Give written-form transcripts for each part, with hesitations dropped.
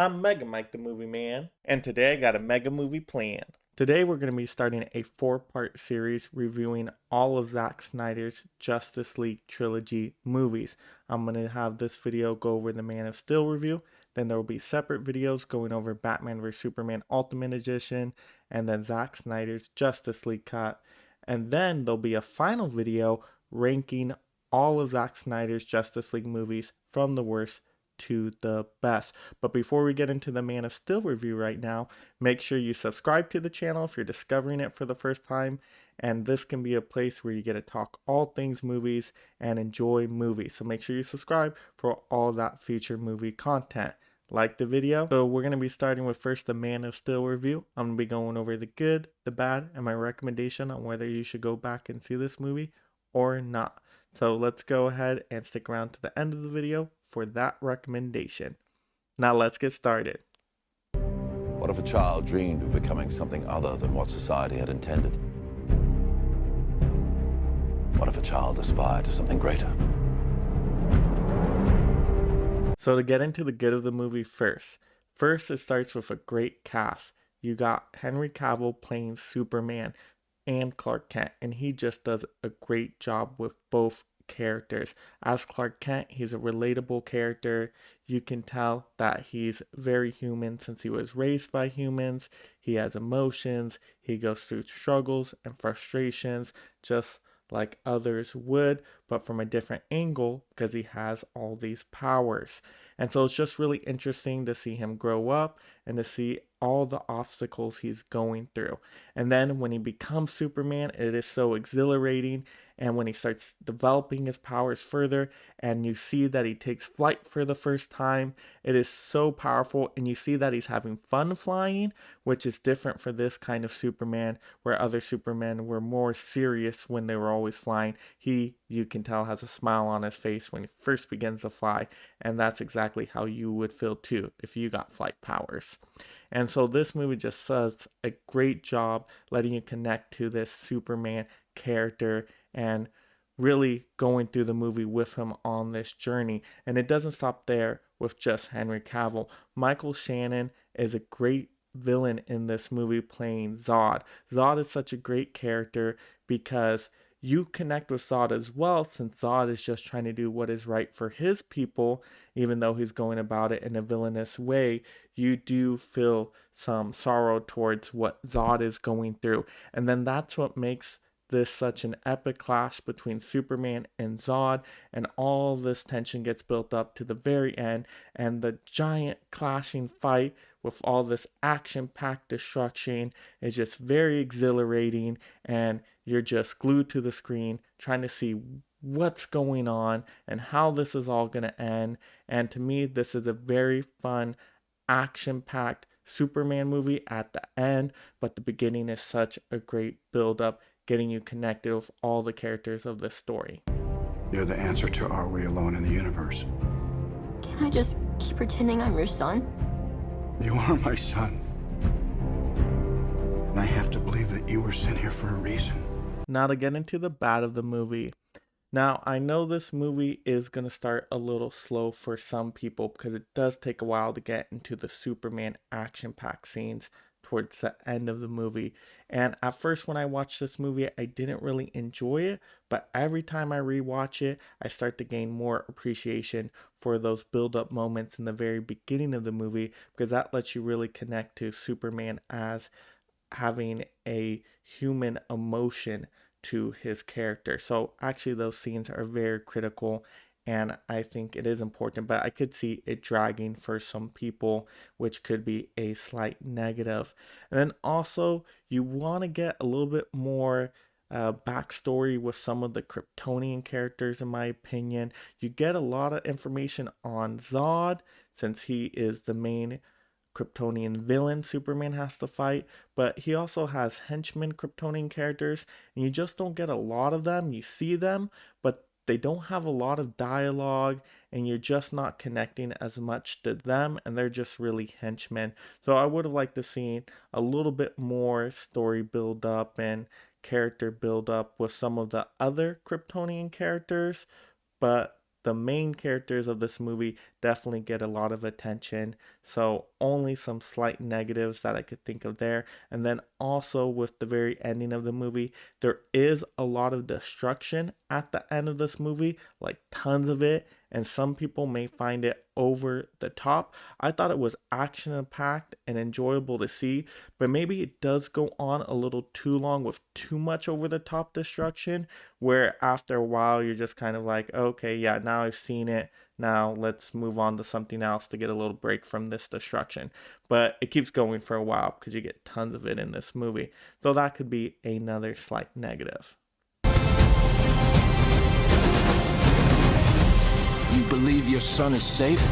I'm Mega Mike the Movie Man, and today I got a mega movie planned. Today we're going to be starting a 4-part series reviewing all of Zack Snyder's Justice League Trilogy movies. I'm going to have this video go over the Man of Steel review, then there will be separate videos going over Batman vs Superman Ultimate Edition, and then Zack Snyder's Justice League cut, and then there'll be a final video ranking all of Zack Snyder's Justice League movies from the worst to the best. But before we get into the Man of Steel review right now, make sure you subscribe to the channel if you're discovering it for the first time, and this can be a place where you get to talk all things movies and enjoy movies. So make sure you subscribe for all that future movie content. Like the video. So we're going to be starting with first the Man of Steel review. I'm going to be going over the good, the bad, and my recommendation on whether you should go back and see this movie or not. So let's go ahead and stick around to the end of the video for that recommendation. Now let's get started. What if a child dreamed of becoming something other than what society had intended? What if a child aspired to something greater? So to get into the good of the movie first it starts with a great cast. You got Henry Cavill playing Superman and Clark Kent, and he just does a great job with both characters. As Clark Kent, he's a relatable character. You can tell that he's very human since he was raised by humans. He has emotions. He goes through struggles and frustrations just like others would, but from a different angle because he has all these powers. And so it's just really interesting to see him grow up and to see all the obstacles he's going through. And then when he becomes Superman, it is so exhilarating. And when he starts developing his powers further and you see that he takes flight for the first time, it is so powerful. And you see that he's having fun flying, which is different for this kind of Superman, where other Supermen were more serious when they were always flying. He, you can tell, has a smile on his face when he first begins to fly. And that's exactly how you would feel too if you got flight powers. And so this movie just does a great job letting you connect to this Superman character and really going through the movie with him on this journey. And it doesn't stop there with just Henry Cavill. Michael Shannon is a great villain in this movie playing Zod. Zod is such a great character because you connect with Zod as well, since Zod is just trying to do what is right for his people, even though he's going about it in a villainous way. You do feel some sorrow towards what Zod is going through. And then that's what makes this such an epic clash between Superman and Zod, and all this tension gets built up to the very end, and the giant clashing fight with all this action-packed destruction is just very exhilarating, and you're just glued to the screen trying to see what's going on and how this is all going to end. And to me, this is a very fun, action-packed Superman movie at the end, but the beginning is such a great build-up, getting you connected with all the characters of this story. You're the answer to "Are we alone in the universe?" Can I just keep pretending I'm your son? You are my son. And I have to believe that you were sent here for a reason. Now to get into the bad of the movie. Now, I know this movie is going to start a little slow for some people because it does take a while to get into the Superman action-packed scenes towards the end of the movie. And at first when I watched this movie, I didn't really enjoy it, but every time I rewatch it, I start to gain more appreciation for those build-up moments in the very beginning of the movie, because that lets you really connect to Superman as having a human emotion to his character. So actually those scenes are very critical, and I think it is important, but I could see it dragging for some people, which could be a slight negative. And then also, you want to get a little bit more backstory with some of the Kryptonian characters, in my opinion. You get a lot of information on Zod, since he is the main Kryptonian villain Superman has to fight, but he also has henchmen Kryptonian characters, and you just don't get a lot of them. You see them, but they don't have a lot of dialogue, and you're just not connecting as much to them, and they're just really henchmen. So I would have liked to see a little bit more story build up and character build up with some of the other Kryptonian characters, but the main characters of this movie definitely get a lot of attention. So only some slight negatives that I could think of there. And then also with the very ending of the movie, there is a lot of destruction at the end of this movie, like tons of it. And some people may find it over the top. I thought it was action packed and enjoyable to see, but maybe it does go on a little too long with too much over the top destruction, where after a while you're just kind of like, okay, yeah, now I've seen it. Now let's move on to something else to get a little break from this destruction. But it keeps going for a while because you get tons of it in this movie. So that could be another slight negative. You believe your son is safe?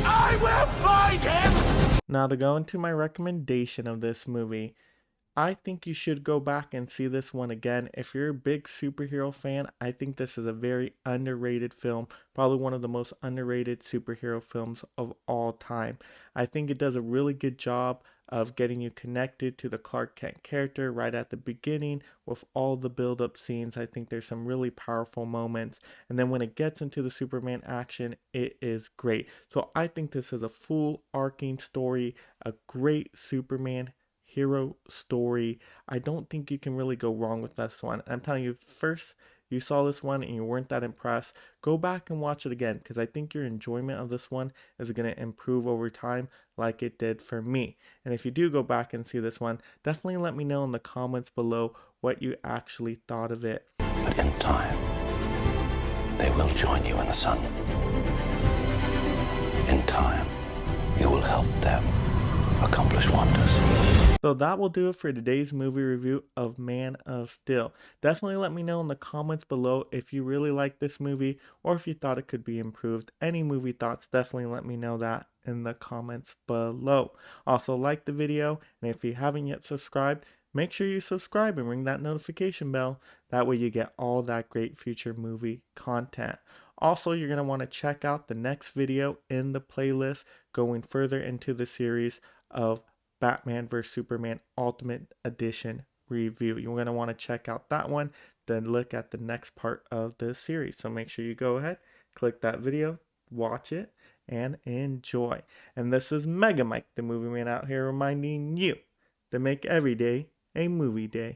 I will find him! Now, to go into my recommendation of this movie, I think you should go back and see this one again. If you're a big superhero fan, I think this is a very underrated film, probably one of the most underrated superhero films of all time. I think it does a really good job of getting you connected to the Clark Kent character right at the beginning with all the build-up scenes. I think there's some really powerful moments. And then when it gets into the Superman action, it is great. So I think this is a full arcing story, a great Superman hero story. I don't think you can really go wrong with this one. I'm telling you, first you saw this one and you weren't that impressed, go back and watch it again, because I think your enjoyment of this one is going to improve over time like it did for me. And if you do go back and see this one, definitely let me know in the comments below what you actually thought of it. But in time, they will join you in the sun. In time, you will help them accomplish wonders. So that will do it for today's movie review of Man of Steel. Definitely let me know in the comments below if you really liked this movie or if you thought it could be improved. Any movie thoughts, definitely let me know that in the comments below. Also, like the video, and if you haven't yet subscribed, make sure you subscribe and ring that notification bell. That way you get all that great future movie content. Also, you're going to want to check out the next video in the playlist going further into the series of Batman vs. Superman Ultimate Edition review. You're going to want to check out that one, then look at the next part of the series. So make sure you go ahead, click that video, watch it, and enjoy. And this is Mega Mike, the movie man out here, reminding you to make every day a movie day.